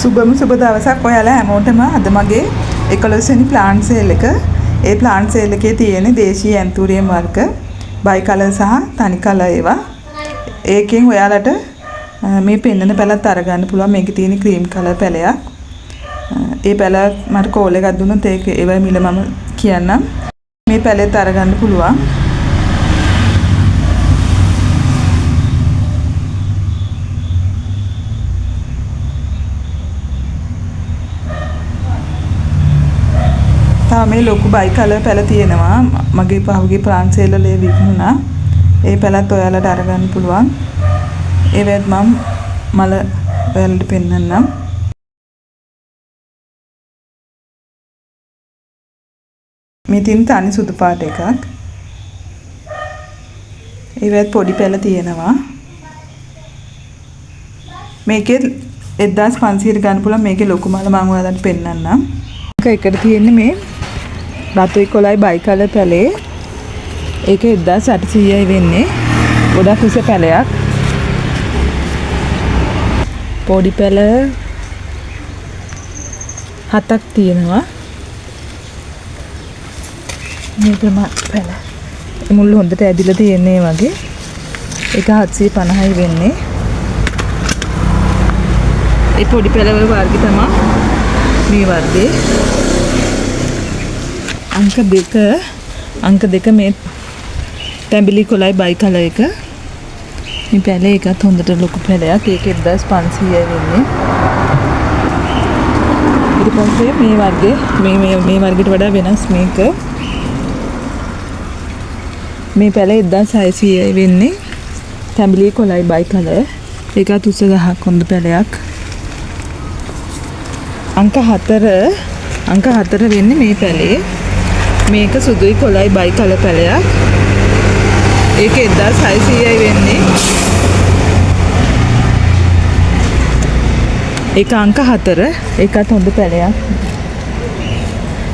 සුබම සුබ දවසක් ඔයාලා හැමෝටම අද මගේ 11 වෙනි ප්ලාන්ට් සේල් එක. ඒ ප්ලාන්ට් සේල් එකේ තියෙන දේශීය ඇන්තූරියම් වර්ග බයි කලර් සහ තනි කලර් ඒවා. ඒකෙන් ඔයාලට මේ පෙන්නන පැලත් අරගන්න පුළුවන්. මේකේ තියෙන ක්‍රීම් කලර් පැලයක්. ඒ පැල මට කෝල් එකක් දුන්නොත් ඒවයි මිල මම කියන්නම්. මේ පැලෙත් අරගන්න පුළුවන්. මේ ලොකු බයි කලර් පැල තියෙනවා. මගේ පහුගිය ප්ලාන්ට් සේල් වල විකුණුණා. ඒ පැලත් ඔයාලට අරගන්න පුළුවන්. ඒවත් මම මල ඔයාලට පෙන්නන්නම්. මේ තියෙන තනි සුදු පාට එකක්. ඒවත් පොඩි පැල තියෙනවා. මේකේ 1500 ගන්න පුළුවන්. මේකේ ලොකු මල මම ඔයාලට පෙන්නන්නම්. එකට තියෙන්නේ මේ රතු 11යි බයි කලර් පැලේ. ඒක 1800යි වෙන්නේ. ගොඩක් උස පැලයක්. පොඩි පැල 7ක් තියෙනවා. මේ පැල මුල් හොඳට ඇදිලා තියෙන්නේ වගේ. ඒක 750යි වෙන්නේ. ඒ පොඩි පැල වල වර්ගය තමයි මේ වර්ගයේ. අංක දෙක මේ තැඹිලි කොළයි බයි කලර් එක. මේ පැලේ එකත් හොඳට ලොකු පැලයක්. ඒක 1500යි වෙන්නේ. ඊට පස්සේ මේ වර්ගයේ මේ වර්ගයට වඩා වෙනස් මේක. මේ පැලේ 1600යි වෙන්නේ. තැඹිලි කොළයි බයි කලර්. ඒකත් උස ගහක් හොඳ පැලයක්. අංක 4 වෙන්නේ මේ පැලේ. මේක සුදුයි කොළයි බයි කලර් පැලයක්. ඒක 1600යි වෙන්නේ. ඒක අංක 4. ඒකත් හොඳ පැලයක්.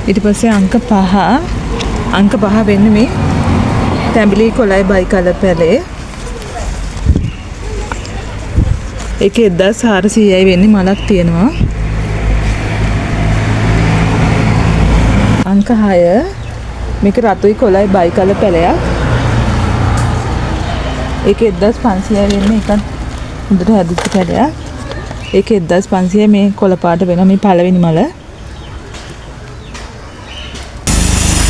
ඊට පස්සේ අංක 5 වෙන්නේ මේ තැඹිලි කොළයි බයි කලර් පැලේ. ඒක 1400යි වෙන්නේ. මලක් තියෙනවා. අංක 6 මේක රතුයි කොළයි බයි කලර් පැලයක්. ඒක 1500යි වෙන්නේ. ඒකත් හොඳට හැදිච්ච පැලයක්. ඒක 1500යි. මේ කොළ පාට වෙනවා. මේ පළවෙනි මල.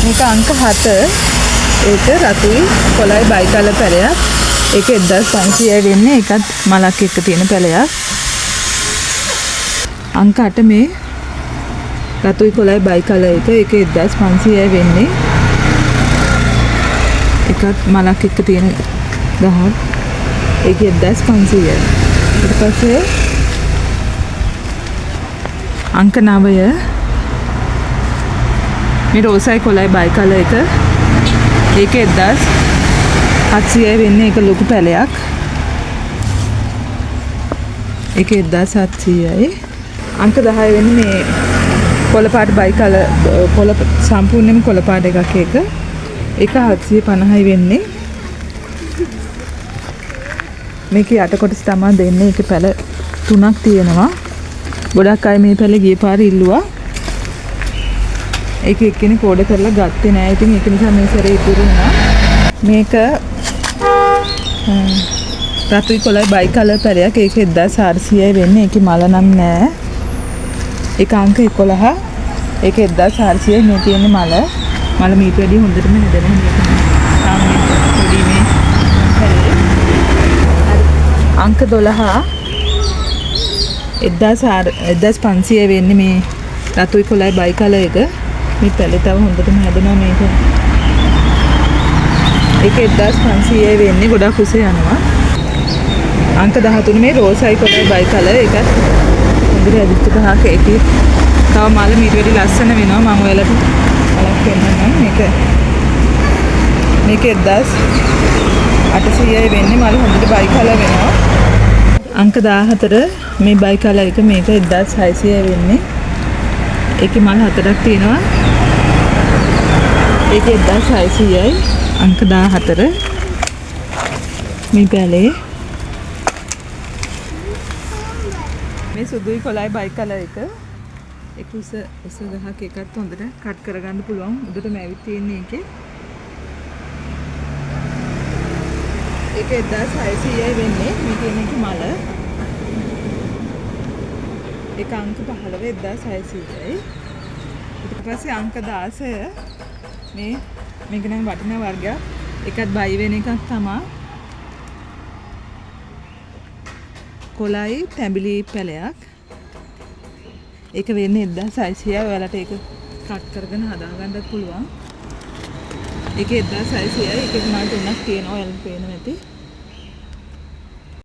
මේක අංක 7. ඒක රතුයි කොළයි බයි කලර් පැලයක්. ඒක 1500යි වෙන්නේ. ඒකත් මලක් එක්ක තියෙන පැලයක්. අංක 8 මේ රතුයි කොළයි බයි කලර් එක. ඒක 1500යි වෙන්නේ. එකත් මලක් එක්ක තියෙන ගහක්. ඒක 1500යි. ඊට පස්සේ අංක 9 මේ රෝසයි කොළයි බයි කලර් එක. ඒක 1700යි වෙන්නේ. ඒක ලොකු පැලයක්. ඒක 1700යි. අංක 10 වෙන්නේ මේ කොළ පාට බයි කලර් කොළ සම්පූර්ණයෙන්ම කොළ පාට එකක් ඒක. ඒක 750යි වෙන්නේ. මේකේ යට කොටස තමයි දෙන්නේ. ඒකේ පැල 3ක් තියෙනවා. ගොඩක් අය මේ පැලේ ගිය පාර ඉල්ලුවා. ඒක එක්කෙනෙක් ඕඩර් කරලා ගත්තේ නෑ. ඉතින් ඒක නිසා මේ සැරේ ඉතුරු වුණා. මේක රතුයි කොළයි බයි කලර් පැලයක්. ඒක 1400යි වෙන්නේ. ඒකේ මල නම් නෑ. ඒක අංක 11. ඒක 1400යි. මේ තියෙන්නේ මල මීට වැඩිය හොඳටම හැදෙනවා. පොඩි මේ අංක 12 1500යි වෙන්නේ. මේ රතුයි කොළයි බයි කලර් එක. මේ පැලේ තව හොඳටම හැදෙනවා මේක. ඒක 1500යි වෙන්නේ. ගොඩක් උස යනවා. අංක 13 මේ රෝසයි කොළයි බයි කලර් එකත් හොඳට හැදිච්ච ගහක්. ඒකේ තව මල මීට වැඩි ලස්සන වෙනවා. මම ඔයාලට මලක් පෙන්නන්නම්. මේක 1800යි වෙන්නේ. මල හොඳට බයි කලර් වෙනවා. අංක 14 මේ බයි කලර් එක. මේක 1600යි වෙන්නේ. ඒකේ මල 4ක් තියෙනවා. ඒක 1600යි. අංක 14 මේ පැලේ මේ සුදුයි කොළයි බයි කලර් එක. ඒක උස ගහක් එකත් හොඳට කට් කරගන්න පුළුවන්. උඩටම ඇවිත් තියෙන්නේ ඒකේ. ඒක 1600යි වෙන්නේ. මේ තියෙන එක මල. ඒක අංක 15 1600යි. ඊට පස්සේ අංක 16 මේක නම් වටිනා වර්ගයක්. එකත් බයි වෙන එකක් තමයි. කොළයි තැඹිලි පැලයක්. ඒක වෙන්නේ 1600යි. ඔයාලට ඒක කට් කරගෙන හදාගන්නත් පුළුවන්. ඒක 1600යි. ඒකේ මාල් තුනක් තියෙනවා. ඔයාලට පේනවා ඇති.